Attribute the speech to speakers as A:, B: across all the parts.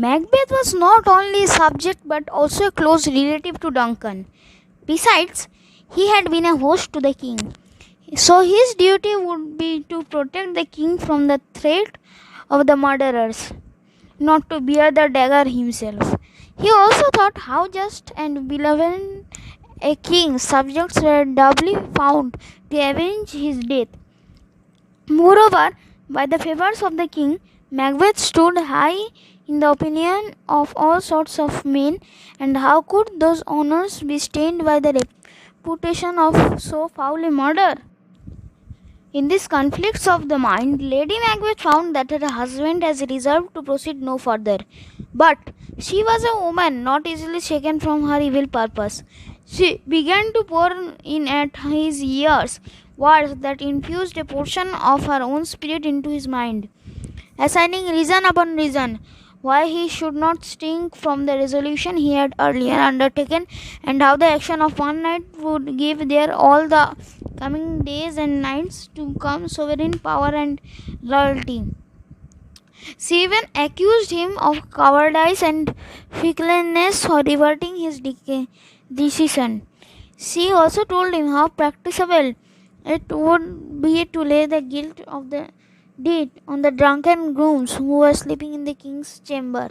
A: Macbeth was not only a subject but also a close relative to Duncan. Besides, he had been a host to the king, so his duty would be to protect the king from the threat of the murderers, not to bear the dagger himself. He also thought how just and benevolent a king's subjects were doubly found to avenge his death. Moreover, by the favors of the king, Macbeth stood high in the opinion of all sorts of men, and how could those honors be stained by the reputation of so foul a murder? In these conflicts of the mind, Lady Macbeth found that her husband has resolved to proceed no further. But she was a woman not easily shaken from her evil purpose. She began to pour in at his ears words that infused a portion of her own spirit into his mind, assigning reason upon reason why he should not shrink from the resolution he had earlier undertaken, and how the action of one night would give there all the coming days and nights to come sovereign power and loyalty. She even accused him of cowardice and fickleness for reverting his decision. She also told him how practicable it would be to lay the guilt of the deed on the drunken grooms who were sleeping in the king's chamber.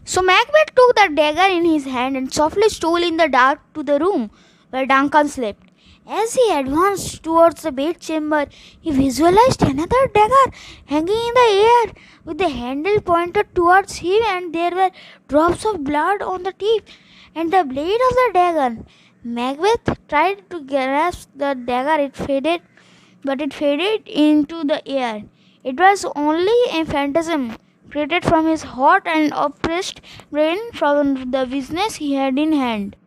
A: So Macbeth took the dagger in his hand and softly stole in the dark to the room where Duncan slept. As he advanced towards the bedchamber, he visualized another dagger hanging in the air with the handle pointed towards him, and there were drops of blood on the tip and the blade of the dagger. Macbeth tried to grasp the dagger, but it faded into the air. It was only a phantasm created from his hot and oppressed brain from the business he had in hand.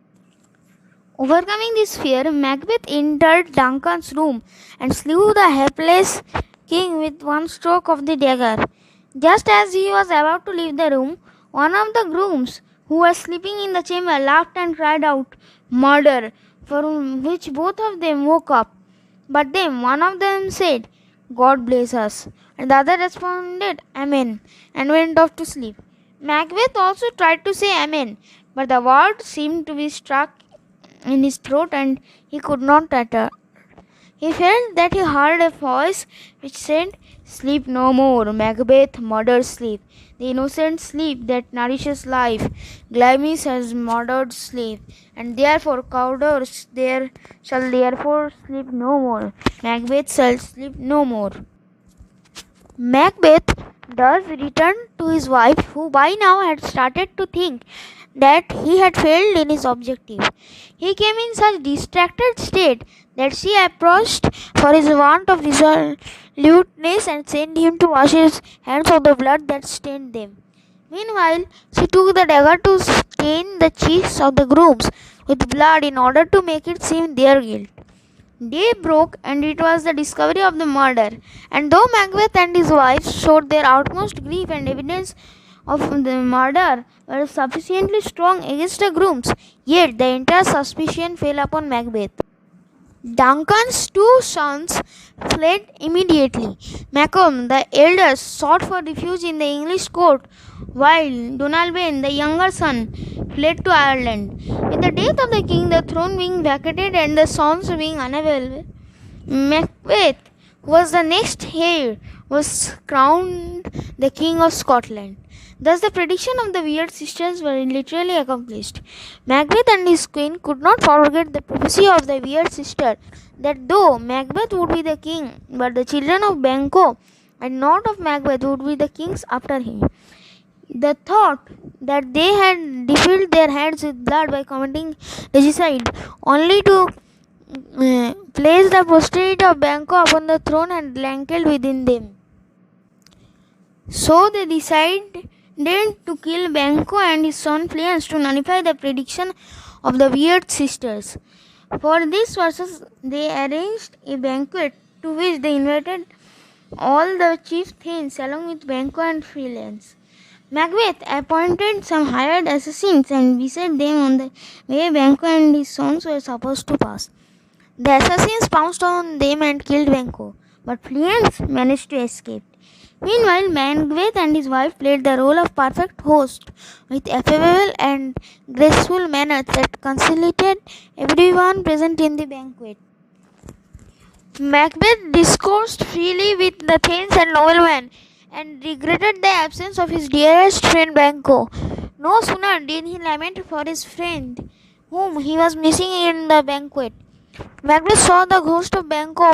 A: Overcoming this fear, Macbeth entered Duncan's room and slew the hapless king with one stroke of the dagger. Just as he was about to leave the room, one of the grooms who was sleeping in the chamber laughed and cried out, "Murder!" for which both of them woke up. But then one of them said, "God bless us," and the other responded, "Amen," and went off to sleep. Macbeth also tried to say Amen, but the word seemed to be stuck in his throat and he could not utter. He felt that he heard a voice which said, "Sleep no more, Macbeth, murder sleep. The innocent sleep that nourishes life. Glamis has murdered sleep, and therefore cowards there shall therefore sleep no more. Macbeth shall sleep no more." Macbeth thus returned to his wife, who by now had started to think that he had failed in his objective. He came in such distracted state that she approached for his want of resoluteness and sent him to wash his hands of the blood that stained them. Meanwhile, she took the dagger to stain the cheeks of the grooms with blood in order to make it seem their guilt. Day broke, and it was the discovery of the murder. And though Macbeth and his wife showed their utmost grief, and evidence of the murder were sufficiently strong against the grooms, yet the entire suspicion fell upon Macbeth. Duncan's two sons fled immediately. Macomb, the elder, sought for refuge in the English court, while Donalbain, the younger son, fled to Ireland. With the death of the king, the throne being vacated and the sons being unavailable, Macbeth, who was the next heir, was crowned the King of Scotland. Thus the prediction of the weird sisters were literally accomplished. Macbeth and his queen could not forget the prophecy of the weird sister, that though Macbeth would be the king, but the children of Banquo and not of Macbeth would be the kings after him. The thought that they had defiled their hands with blood by committing regicide, only to place the posterity of Banquo upon the throne, had rankled within them. So they decided to kill Banquo and his son Fleance to nullify the prediction of the weird sisters. For this purpose, they arranged a banquet to which they invited all the chief thanes along with Banquo and Fleance. Macbeth appointed some hired assassins and beset them on the way Banquo and his sons were supposed to pass. The assassins pounced on them and killed Banquo, but Fleance managed to escape. Meanwhile, Macbeth and his wife played the role of perfect host with affable and graceful manners that conciliated everyone present in the banquet. Macbeth discoursed freely with the thanes and noblemen and regretted the absence of his dearest friend Banquo. No sooner did he lament for his friend, whom he was missing in the banquet, Macbeth saw the ghost of Banquo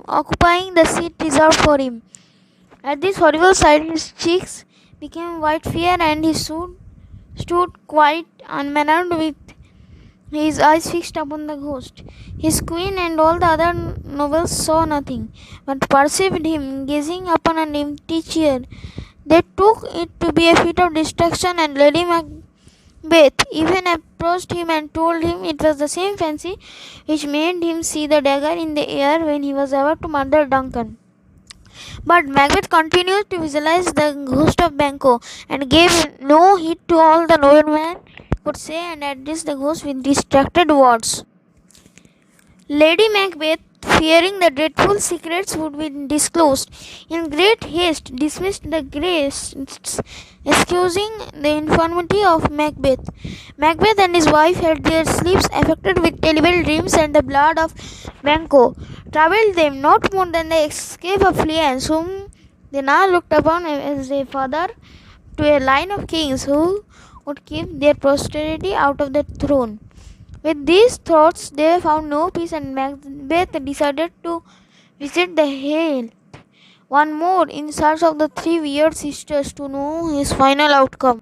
A: occupying the seat reserved for him. At this horrible sight, his cheeks became white fear, and he stood quite unmannered with his eyes fixed upon the ghost. His queen and all the other nobles saw nothing, but perceived him gazing upon an empty chair. They took it to be a fit of distraction, and Lady Macbeth even approached him and told him it was the same fancy which made him see the dagger in the air when he was about to murder Duncan. But Macbeth continued to visualize the ghost of Banquo and gave no heed to all the nobleman could say and addressed the ghost with distracted words. Lady Macbeth, fearing the dreadful secrets would be disclosed, in great haste dismissed the guests, excusing the infirmity of Macbeth. Macbeth and his wife had their sleeps affected with terrible dreams, and the blood of Banquo troubled them not more than the escape of Fleance, whom they now looked upon as a father to a line of kings who would keep their posterity out of the throne. With these thoughts, they found no peace, and Macbeth decided to visit the hill one more in search of the three weird sisters to know his final outcome.